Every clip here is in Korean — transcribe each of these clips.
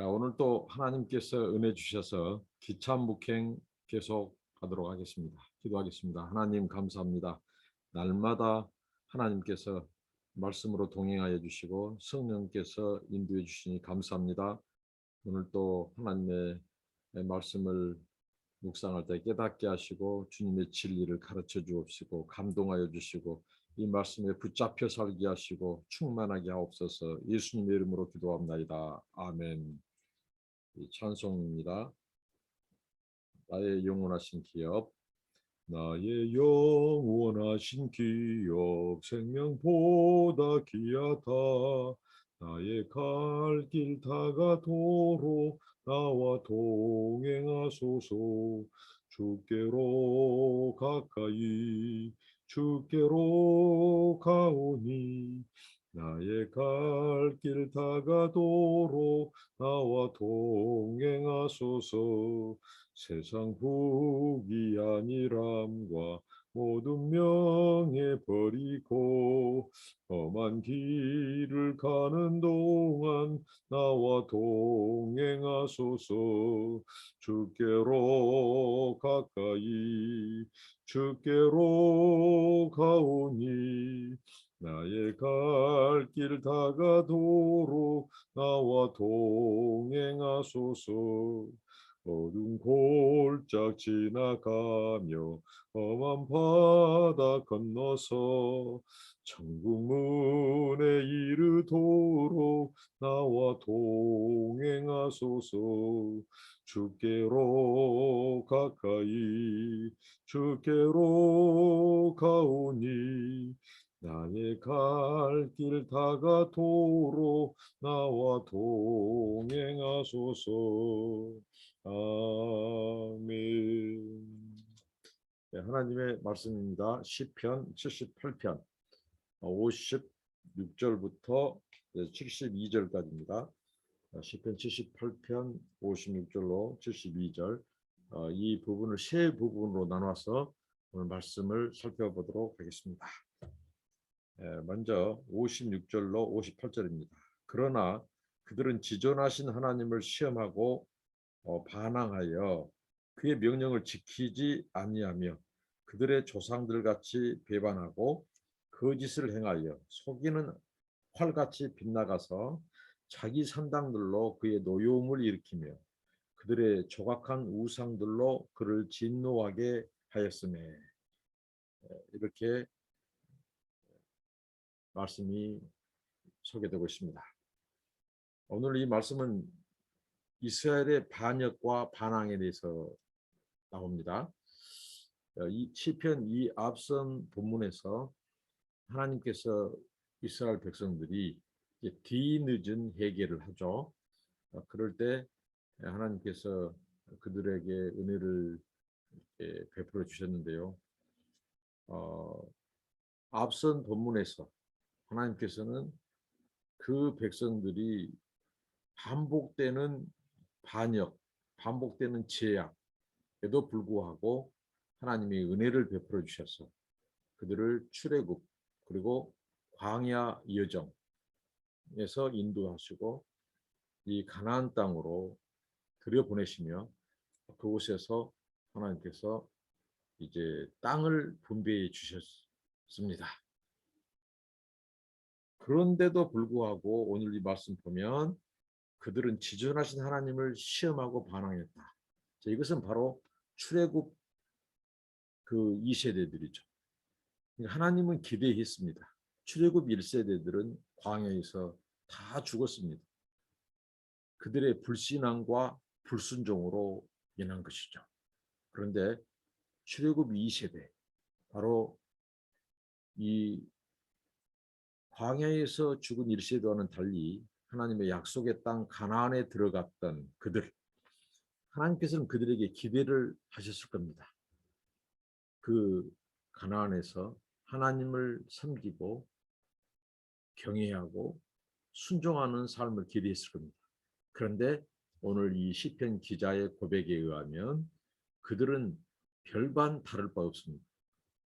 오늘 또 하나님께서 은혜 주셔서 기참 묵행 계속 하도록 하겠습니다. 기도하겠습니다. 하나님 감사합니다. 날마다 하나님께서 말씀으로 동행하여 주시고 성령께서 인도해 주시니 감사합니다. 오늘 또 하나님의 말씀을 묵상할 때 깨닫게 하시고 주님의 진리를 가르쳐 주옵시고 감동하여 주시고 이 말씀에 붙잡혀 살게 하시고 충만하게 하옵소서. 예수님의 이름으로 기도합나이다. 아멘. 이 찬송입니다. 나의 영원하신 기업. 나의 영원하신 기업 생명보다 귀하다. 나의 갈 길 다가도록 나와 동행하소서. 주께로 가까이 주께로 가오니 나의 갈 길 다가도록 나와 동행하소서. 세상 부귀 아니람과 모든 명예 버리고 험한 길을 가는 동안 나와 동행하소서. 주께로 가까이 주께로 가오니 나의 갈 길 다가도록 나와 동행하소서. 어두운 골짝 지나가며 험한 바다 건너서 천국 문에 이르도록 나와 동행하소서. 주께로 가까이 주께로 가오니 나의 갈 길 다가도록 나와 동행하소서. 아멘. 네, 하나님의 말씀입니다. 시편 78편 56절부터 72절까지입니다. 시편 78편 56절로 72절 이 부분을 세 부분으로 나눠서 오늘 말씀을 살펴보도록 하겠습니다. 먼저 56절로 58절입니다. 그러나 그들은 지존하신 하나님을 시험하고 반항하여 그의 명령을 지키지 아니하며 그들의 조상들 같이 배반하고 거짓을 행하여 속이는 활같이 빗나가서 자기 산당들로 그의 노여움을 일으키며 그들의 조각한 우상들로 그를 진노하게 하였으매. 이렇게 말씀이 소개되고 있습니다. 오늘 이 말씀은 이스라엘의 반역과 반항에 대해서 나옵니다. 이 시편 이 앞선 본문에서 하나님께서 이스라엘 백성들이 뒤늦은 회개를 하죠. 그럴 때 하나님께서 그들에게 은혜를 베풀어 주셨는데요. 앞선 본문에서 하나님께서는 그 백성들이 반복되는 반역, 반복되는 죄악에도 불구하고 하나님이 은혜를 베풀어 주셔서 그들을 출애굽 그리고 광야 여정에서 인도하시고 이 가나안 땅으로 들여보내시며 그곳에서 하나님께서 이제 땅을 분배해 주셨습니다. 그런데도 불구하고 오늘 이 말씀 보면 그들은 지존하신 하나님을 시험하고 반항했다. 이것은 바로 출애굽 그 2세대들이죠. 하나님은 기대했습니다. 출애굽 1세대들은 광야에서 다 죽었습니다. 그들의 불신앙과 불순종으로 인한 것이죠. 그런데 출애굽 2세대, 바로 이 광야에서 죽은 1세대와는 달리 하나님의 약속의 땅 가나안에 들어갔던 그들, 하나님께서는 그들에게 기대를 하셨을 겁니다. 그 가나안에서 하나님을 섬기고 경외하고 순종하는 삶을 기대했을 겁니다. 그런데 오늘 이 시편 기자의 고백에 의하면 그들은 별반 다를 바 없습니다.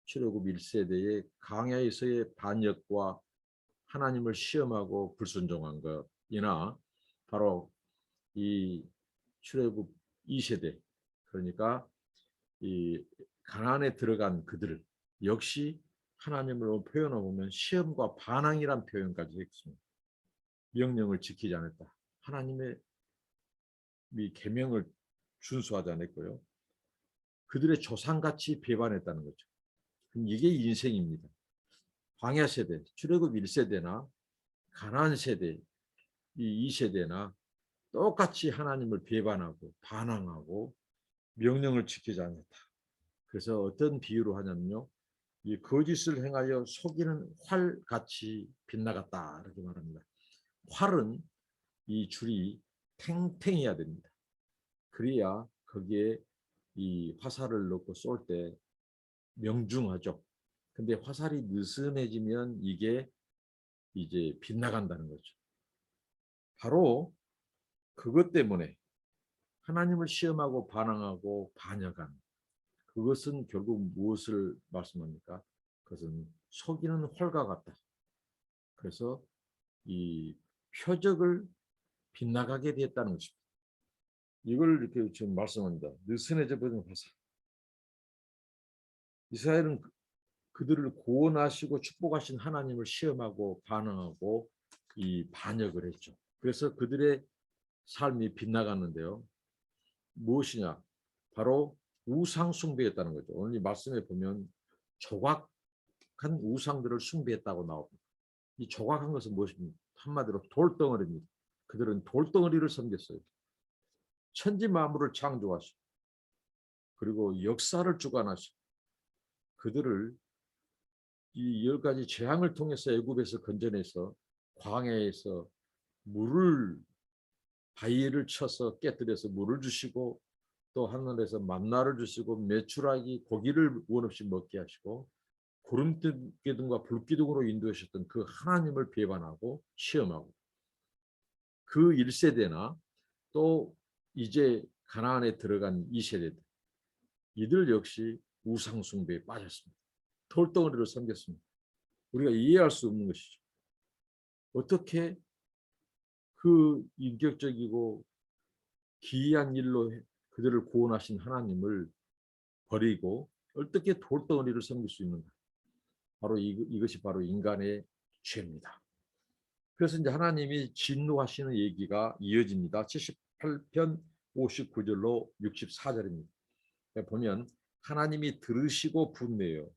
출애굽 1세대의 광야에서의 반역과 하나님을 시험하고 불순종한 것이나 바로 이 출애굽 2세대, 그러니까 이 가나안에 들어간 그들 역시 하나님을 표현해 보면 시험과 반항이란 표현까지 했습니다. 명령을 지키지 않았다. 하나님의 이 계명을 준수하지 않았고요. 그들의 조상같이 배반했다는 거죠. 이게 인생입니다. 광야 세대, 출애굽 1세대나 가나안 세대, 이 2세대나 똑같이 하나님을 배반하고 반항하고 명령을 지키지 않았다. 그래서 어떤 비유로 하냐면요. 이 거짓을 행하여 속이는 활같이 빗나갔다 이렇게 말합니다. 활은 이 줄이 탱탱해야 됩니다. 그래야 거기에 이 화살을 넣고 쏠 때 명중하죠. 근데 화살이 느슨해지면 이게 이제 빗나간다는 거죠. 바로 그것 때문에 하나님을 시험하고 반항하고 반역한 그것은 결국 무엇을 말씀합니까? 그것은 속이는 활과 같다. 그래서 이 표적을 빗나가게 되었다는 것입니다. 이걸 이렇게 지금 말씀합니다. 느슨해져 버린 화살. 이스라엘은 그들을 구원하시고 축복하신 하나님을 시험하고 반항하고 이 반역을 했죠. 그래서 그들의 삶이 빗나갔는데요. 무엇이냐? 바로 우상 숭배였다는 거죠. 오늘 이 말씀에 보면 조각한 우상들을 숭배했다고 나옵니다. 이 조각한 것은 무엇입니까? 한마디로 돌덩어리입니다. 그들은 돌덩어리를 섬겼어요. 천지 만물을 창조하시고 그리고 역사를 주관하시고 그들을 이 10가지 재앙을 통해서 애굽에서 건져내서 광야에서 물을 바위를 쳐서 깨뜨려서 물을 주시고 또 하늘에서 만나를 주시고 메추라기 고기를 원 없이 먹게 하시고 구름기둥과 불기둥으로 인도하셨던 그 하나님을 배반하고 시험하고 그 1세대나 또 이제 가나안에 들어간 2세대들 이들 역시 우상 숭배에 빠졌습니다. 돌덩어리를 섬겼습니다. 우리가 이해할 수 없는 것이죠. 어떻게 그 인격적이고 기이한 일로 그들을 구원하신 하나님을 버리고 어떻게 돌덩어리를 섬길 수 있는가? 바로 이것이 바로 인간의 죄입니다. 그래서 이제 하나님이 진노하시는 얘기가 이어집니다. 78편 59절로 64절입니다. 보면 하나님이 들으시고 분내어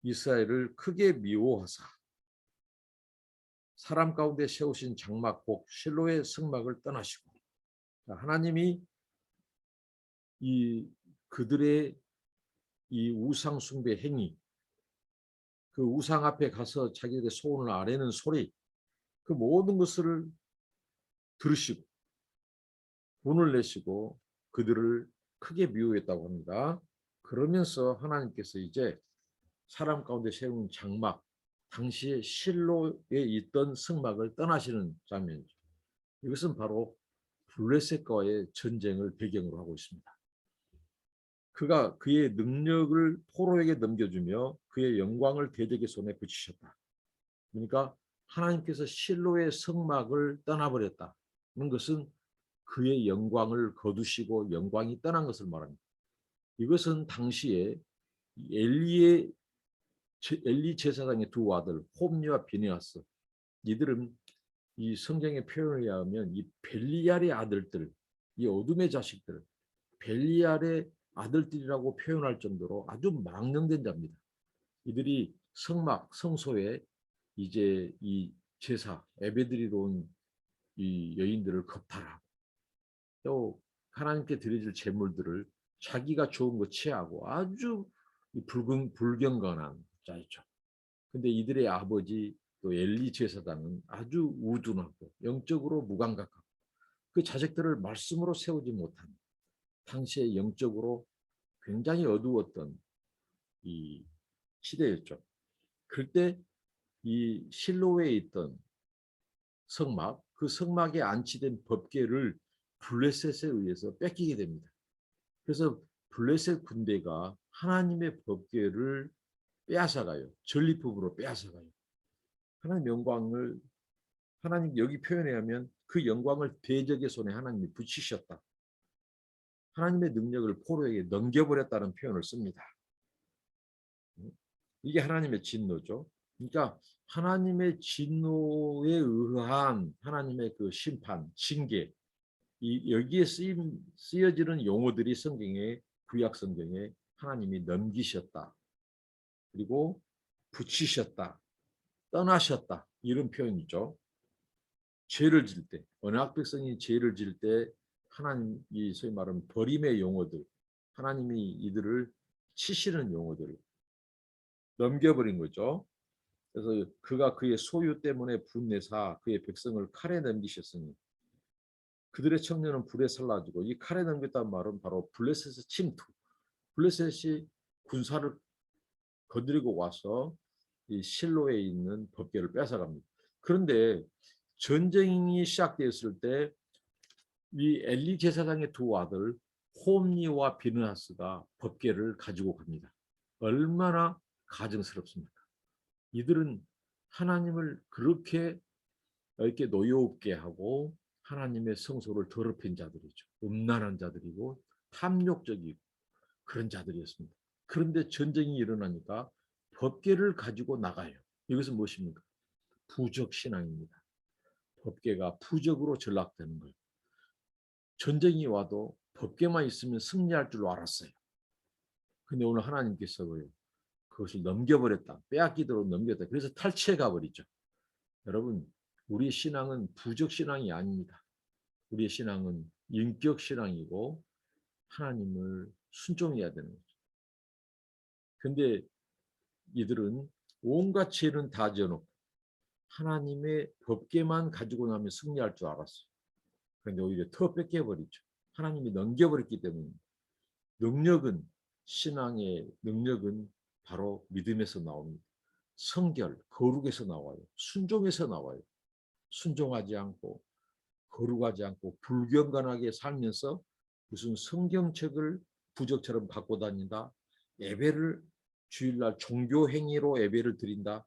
이스라엘을 크게 미워하사 사람 가운데 세우신 장막 곧 실로의 성막을 떠나시고 하나님이 이 그들의 이 우상 숭배 행위 그 우상 앞에 가서 자기들의 소원을 아뢰는 소리 그 모든 것을 들으시고 분을 내시고 그들을 크게 미워했다고 합니다. 그러면서 하나님께서 이제 사람 가운데 세운 장막 당시에 실로에 있던 성막을 떠나시는 장면이죠. 이것은 바로 블레셋과의 전쟁을 배경으로 하고 있습니다. 그가 그의 능력을 포로에게 넘겨주며 그의 영광을 대적의 손에 붙이셨다. 그러니까 하나님께서 실로의 성막을 떠나버렸다는 것은 그의 영광을 거두시고 영광이 떠난 것을 말합니다. 이것은 당시에 엘리 제사장의 두 아들 홈리와 비느하스 이들은 이 성경의 표현에 의하면 이 벨리알의 아들들, 이 어둠의 자식들, 벨리알의 아들들이라고 표현할 정도로 아주 망령된 자입니다. 이들이 성막, 성소에 이제 이 제사, 예배드리러 온 이 여인들을 겁탈하고 또 하나님께 드려질 제물들을 자기가 좋은 거 취하고 아주 불경건한 자였죠. 근데 이들의 아버지 또 엘리 제사장은 아주 우둔하고 영적으로 무감각하고 그 자식들을 말씀으로 세우지 못한 당시에 영적으로 굉장히 어두웠던 이 시대였죠. 그때 이 실로에 있던 성막, 그 성막에 안치된 법궤를 블레셋에 의해서 뺏기게 됩니다. 그래서 블레셋 군대가 하나님의 법궤를 빼앗아가요. 전리품으로 빼앗아가요. 하나님의 영광을 하나님 여기 표현에 하면 그 영광을 대적의 손에 하나님이 붙이셨다. 하나님의 능력을 포로에게 넘겨버렸다는 표현을 씁니다. 이게 하나님의 진노죠. 그러니까 하나님의 진노에 의한 하나님의 그 심판, 징계, 여기에 쓰여지는 용어들이 성경에 구약 성경에 하나님이 넘기셨다. 그리고 붙이셨다. 떠나셨다. 이런 표현이죠. 죄를 질 때, 언약 백성이 죄를 질 때 하나님이 소위 말하는 버림의 용어들, 하나님이 이들을 치시는 용어들 넘겨버린 거죠. 그래서 그가 그의 소유 때문에 분내사 그의 백성을 칼에 넘기셨으니 그들의 청년은 불에 살라지고, 이 칼에 넘겼다는 말은 바로 블레셋의 침투, 블레셋이 군사를 건드리고 와서 이 실로에 있는 법궤를 뺏어갑니다. 그런데 전쟁이 시작되었을 때 이 엘리 제사장의 두 아들 홈니와 비느하스가 법궤를 가지고 갑니다. 얼마나 가증스럽습니까? 이들은 하나님을 그렇게 이렇게 노여웁게 하고 하나님의 성소를 더럽힌 자들이죠. 음란한 자들이고 탐욕적이고 그런 자들이었습니다. 그런데 전쟁이 일어나니까 법궤를 가지고 나가요. 이것은 무엇입니까? 부적 신앙입니다. 법궤가 부적으로 전락되는 거예요. 전쟁이 와도 법궤만 있으면 승리할 줄 알았어요. 근데 오늘 하나님께서 그것을 넘겨버렸다. 빼앗기도록 넘겼다. 그래서 탈취해 가버리죠. 여러분, 우리의 신앙은 부적 신앙이 아닙니다. 우리의 신앙은 인격 신앙이고 하나님을 순종해야 되는 거죠. 근데 이들은 온갖 죄는 다 지어놓고 하나님의 법궤만 가지고 나면 승리할 줄 알았어요. 그런데 오히려 더 뺏겨버리죠. 하나님이 넘겨버렸기 때문에. 능력은, 신앙의 능력은 바로 믿음에서 나옵니다. 성결, 거룩에서 나와요. 순종에서 나와요. 순종하지 않고 거룩하지 않고 불경건하게 살면서 무슨 성경책을 부적처럼 갖고 다닌다. 예배를 주일날 종교 행위로 예배를 드린다.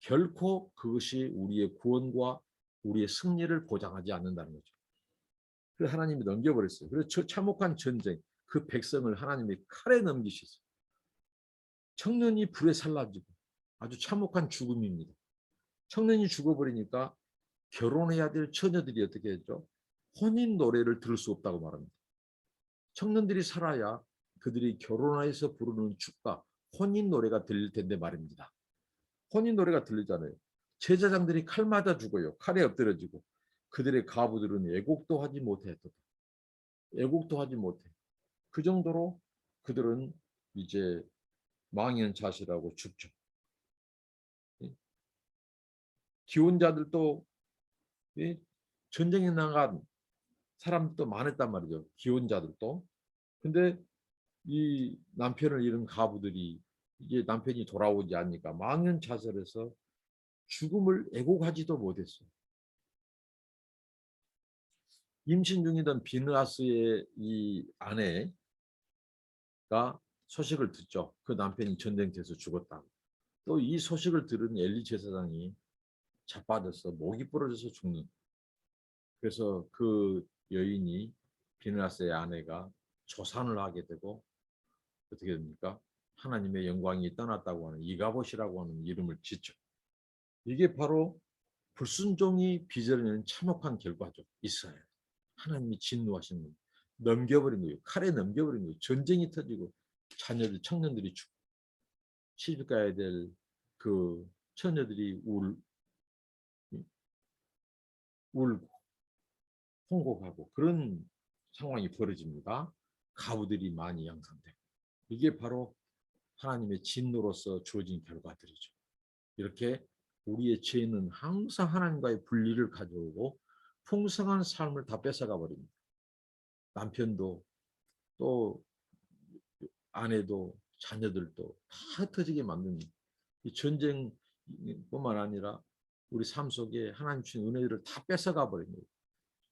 결코 그것이 우리의 구원과 우리의 승리를 보장하지 않는다는 거죠. 그래서 하나님이 넘겨버렸어요. 그래서 저 참혹한 전쟁, 그 백성을 하나님이 칼에 넘기셨어요. 청년이 불에 살라지고 아주 참혹한 죽음입니다. 청년이 죽어버리니까 결혼해야 될 처녀들이 어떻게 했죠? 혼인 노래를 들을 수 없다고 말합니다. 청년들이 살아야 그들이 결혼해서 부르는 축가, 혼인 노래가 들릴 텐데 말입니다. 혼인 노래가 들리잖아요. 제사장들이 칼 맞아 죽어요. 칼에 엎드려지고. 그들의 가부들은 애곡도 하지 못했다. 애곡도 하지 못해. 그 정도로 그들은 이제 망연자실하고 죽죠. 기혼자들도 전쟁에 나간 사람도 많았단 말이죠. 기혼자들도. 근데 이 남편을 잃은 가부들이 이제 남편이 돌아오지 않으니까 망연자실해서 죽음을 애곡하지도 못했어요. 임신 중이던 비느하스의 이 아내가 소식을 듣죠. 그 남편이 전쟁터에서 죽었다고. 또 이 소식을 들은 엘리 제사장이 자빠져서 목이 부러져서 죽는. 그래서 그 여인이 비느하스의 아내가 조산을 하게 되고 어떻게 됩니까? 하나님의 영광이 떠났다고 하는 이가봇이라고 하는 이름을 짓죠. 이게 바로 불순종이 빚어내는 참혹한 결과죠. 있어요. 하나님이 진노하신 거예요. 넘겨버린 거예요. 칼에 넘겨버린 거예요. 전쟁이 터지고 자녀들, 청년들이 죽고 시집 가야 될 그 처녀들이 울고 통곡하고 그런 상황이 벌어집니다. 가부들이 많이 양산되고. 이게 바로 하나님의 진노로서 주어진 결과들이죠. 이렇게 우리의 죄는 항상 하나님과의 분리를 가져오고 풍성한 삶을 다 뺏어가 버립니다. 남편도 또 아내도 자녀들도 다 흩어지게 만듭니다. 이 전쟁뿐만 아니라 우리 삶 속에 하나님 주신 은혜들을 다 뺏어가 버립니다.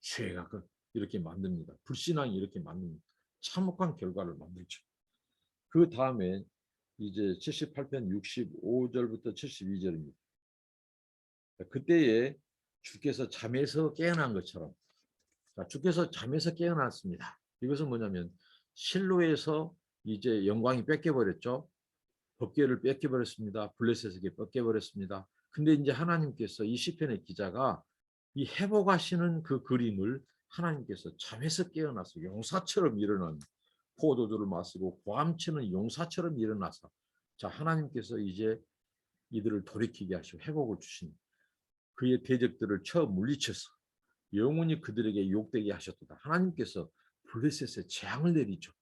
죄가 이렇게 만듭니다. 불신앙이 이렇게 만듭니다. 참혹한 결과를 만들죠. 그 다음에 이제 78편 65절부터 72절입니다. 그때에 주께서 잠에서 깨어난 것처럼, 자, 주께서 잠에서 깨어났습니다. 이것은 뭐냐면 실로에서 이제 영광이 뺏겨버렸죠. 법궤를 뺏겨버렸습니다. 블레셋에게 뺏겨버렸습니다. 근데 이제 하나님께서 이 시편의 기자가 이 회복하시는 그 그림을 하나님께서 잠에서 깨어나서 용사처럼 일어난, 포도주를 마시고 고함치는 용사처럼 일어나서, 자, 하나님께서 이제 이들을 돌이키게 하시고 회복을 주신, 그의 대적들을 쳐 물리쳐서 영원히 그들에게 욕되게 하셨도다. 하나님께서 블레셋에 재앙을 내리죠.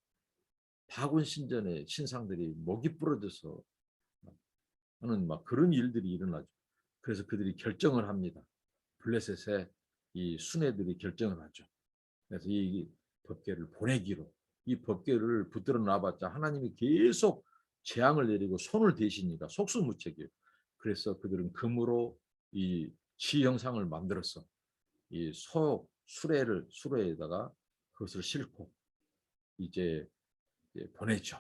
다곤 신전의 신상들이 목이 부러져서 하는 막 그런 일들이 일어나죠. 그래서 그들이 결정을 합니다. 블레셋에 이 순회들이 결정을 하죠. 그래서 이 법궤를 보내기로, 이 법궤를 붙들어 놔봤자 하나님이 계속 재앙을 내리고 손을 대시니까 속수무책이에요. 그래서 그들은 금으로 이 시 형상을 만들어서 이 수레에다가 그것을 싣고 이제 보내죠.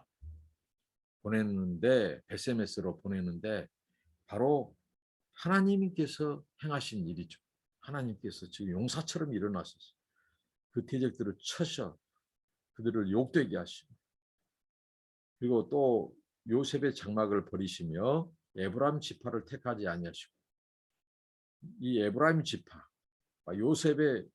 보내는데 SMS로 보내는데 바로 하나님께서 행하신 일이죠. 하나님께서 지금 용사처럼 일어나셔서 그 대적들을 쳐서 그들을 욕되게 하시고, 그리고 또 요셉의 장막을 버리시며 에브라임 지파를 택하지 아니하시고, 이 에브라임 지파, 요셉의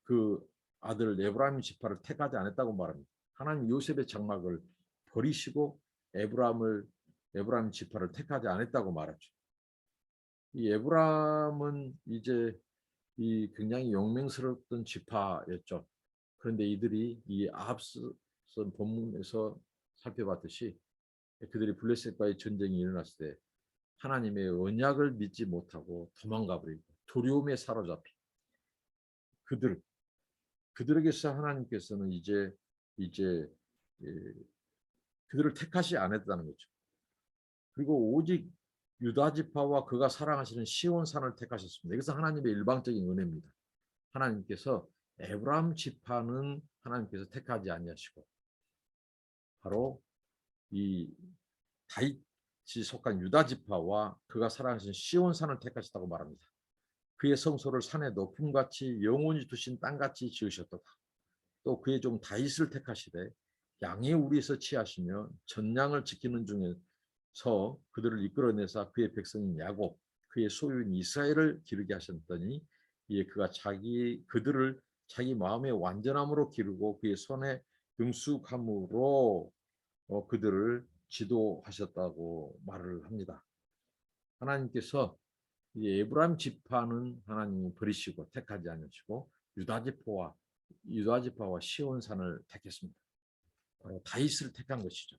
그 아들 에브라임 지파를 택하지 않았다고 말합니다. 하나님 요셉의 장막을 버리시고 에브라임 지파를 택하지 않았다고 말하죠. 이 에브라임은 이제 이 굉장히 용맹스러웠던 지파였죠. 그런데 이들이 이 앞선 본문에서 살펴봤듯이 그들이 블레셋과의 전쟁이 일어났을 때 하나님의 언약을 믿지 못하고 도망가 버리고 두려움에 사로잡힌 그들에게서 하나님께서는 이제 그들을 택하지 않았다는 거죠. 그리고 오직 유다 지파와 그가 사랑하시는 시온산을 택하셨습니다. 이것은 하나님의 일방적인 은혜입니다. 하나님께서 에브라임 지파는 하나님께서 택하지 아니하시고 바로 이 다윗이 속한 유다 지파와 그가 사랑하신 시온산을 택하셨다고 말합니다. 그의 성소를 산의 높음같이 영원히 두신 땅같이 지으셨도다. 또 그의 종 다윗을 택하시되 양의 우리에서 취하시며 전량을 지키는 중에서 그들을 이끌어내사 그의 백성인 야곱, 그의 소유인 이스라엘을 기르게 하셨더니 이에 그가 그들을 자기 마음의 완전함으로 기르고 그의 손에 능숙함으로 그들을 지도하셨다고 말을 합니다. 하나님께서 이 에브라임 지파는 하나님이 버리시고 택하지 않으시고 유다 지파와 시온산을 택했습니다. 바로 다윗을 택한 것이죠.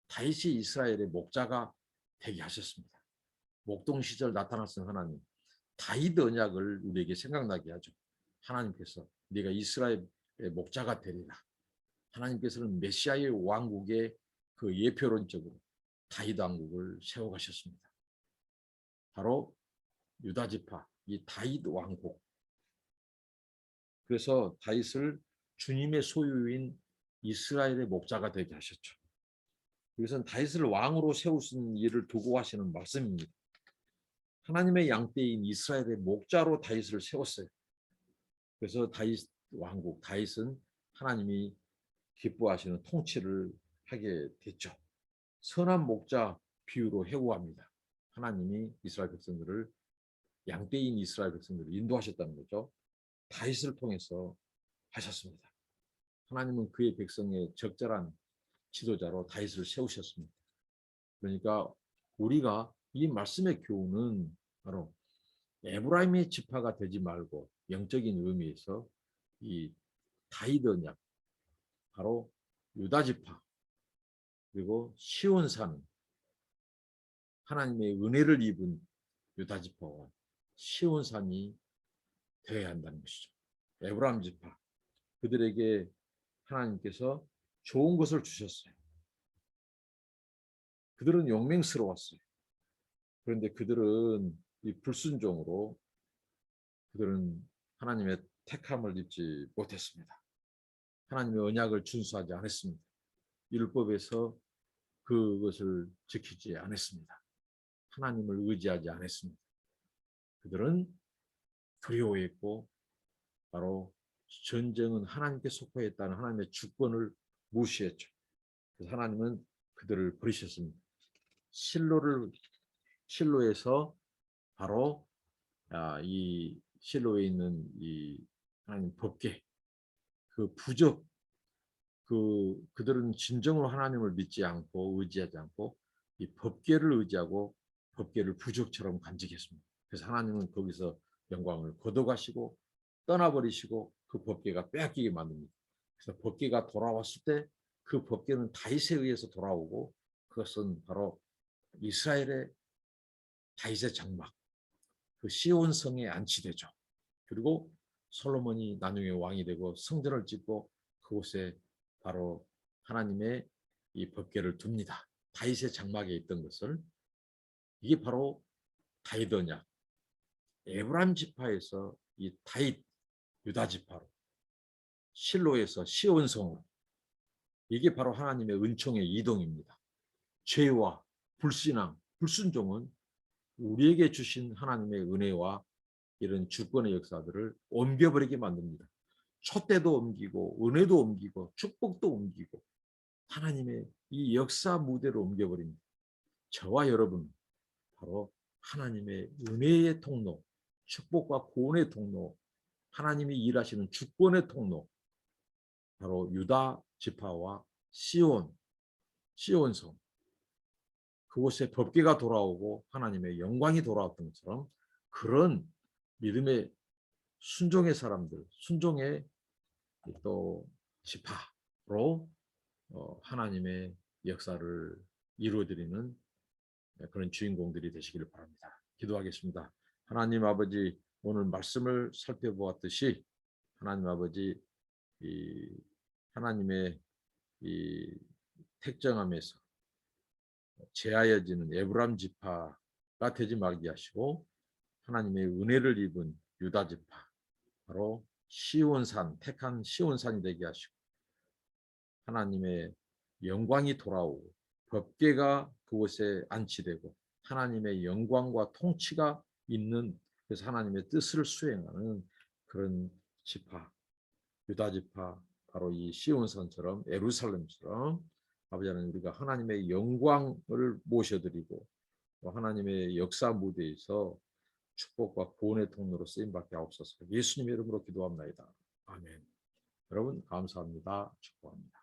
다윗이 이스라엘의 목자가 되게 하셨습니다. 목동 시절 나타났던 하나님, 다윗 언약을 우리에게 생각나게 하죠. 하나님께서 네가 이스라엘의 목자가 되리라. 하나님께서는 메시아의 왕국의 그 예표론적으로 다윗 왕국을 세워가셨습니다. 바로 유다 지파, 이 다윗 왕국. 그래서 다윗을 주님의 소유인 이스라엘의 목자가 되게 하셨죠. 이것은 다윗을 왕으로 세우신 일을 두고 하시는 말씀입니다. 하나님의 양떼인 이스라엘의 목자로 다윗을 세웠어요. 그래서 다윗 왕국, 다윗은 하나님이 기뻐하시는 통치를 하게 됐죠. 선한 목자 비유로 회고합니다. 하나님이 이스라엘 백성들을, 양떼인 이스라엘 백성들을 인도하셨다는 거죠. 다윗을 통해서 하셨습니다. 하나님은 그의 백성의 적절한 지도자로 다윗을 세우셨습니다. 그러니까 우리가 이 말씀의 교훈은 바로 에브라임의 지파가 되지 말고 영적인 의미에서 이 다윗 언약, 바로 유다 지파, 그리고 시온산, 하나님의 은혜를 입은 유다 지파와 시온산이 되어야 한다는 것이죠. 에브라임 지파, 그들에게 하나님께서 좋은 것을 주셨어요. 그들은 용맹스러웠어요. 그런데 그들은 이 불순종으로 그들은 하나님의 택함을 입지 못했습니다. 하나님의 언약을 준수하지 않았습니다. 율법에서 그것을 지키지 않았습니다. 하나님을 의지하지 않았습니다. 그들은 두려워했고 바로 전쟁은 하나님께 속하였다는 하나님의 주권을 무시했죠. 그래서 하나님은 그들을 버리셨습니다. 실로에서 바로 이 실로에 있는 이 하나님 법궤 그 부적 그들은 진정으로 하나님을 믿지 않고 의지하지 않고 이 법궤를 의지하고 법궤를 부적처럼 간직했습니다. 그래서 하나님은 거기서 영광을 거둬가시고 떠나버리시고 그 법궤가 빼앗기게 만듭니다. 그래서 법궤가 돌아왔을 때 그 법궤는 다윗에 의해서 돌아오고 그것은 바로 이스라엘의 다윗의 장막 그 시온 성에 안치되죠. 그리고 솔로몬이 나중에 왕이 되고 성전을 짓고 그곳에 바로 하나님의 이 법궤를 둡니다. 다윗의 장막에 있던 것을 이게 바로 다윗 언약 에브라임 지파에서 이 다윗 유다 지파로 실로에서 시온성으로 이게 바로 하나님의 은총의 이동입니다. 죄와 불신앙, 불순종은 우리에게 주신 하나님의 은혜와 이런 주권의 역사들을 옮겨버리게 만듭니다. 촛대도 옮기고 은혜도 옮기고 축복도 옮기고 하나님의 이 역사 무대로 옮겨버립니다. 저와 여러분 바로 하나님의 은혜의 통로, 축복과 구원의 통로, 하나님이 일하시는 주권의 통로 바로 유다 지파와 시온성 그곳에 법궤가 돌아오고 하나님의 영광이 돌아왔던 것처럼 그런 믿음의 순종의 사람들, 순종의 또 지파로 하나님의 역사를 이루어드리는 그런 주인공들이 되시기를 바랍니다. 기도하겠습니다. 하나님 아버지 오늘 말씀을 살펴보았듯이 하나님 아버지 이 하나님의 이 택정함에서 제하여지는 에브람 지파가 되지 말게 하시고 하나님의 은혜를 입은 유다 지파 바로 시온산 택한 시온산이 되게 하시고 하나님의 영광이 돌아오고 법궤가 그곳에 안치되고 하나님의 영광과 통치가 있는 그래서 하나님의 뜻을 수행하는 그런 지파 유다 지파 바로 이 시온산처럼 예루살렘처럼 아버지 하나님 우리가 하나님의 영광을 모셔드리고 하나님의 역사 무대에서 축복과 구원의 통로로 쓰임받게 하옵소서. 예수님의 이름으로 기도합니다. 아멘. 여러분 감사합니다. 축복합니다.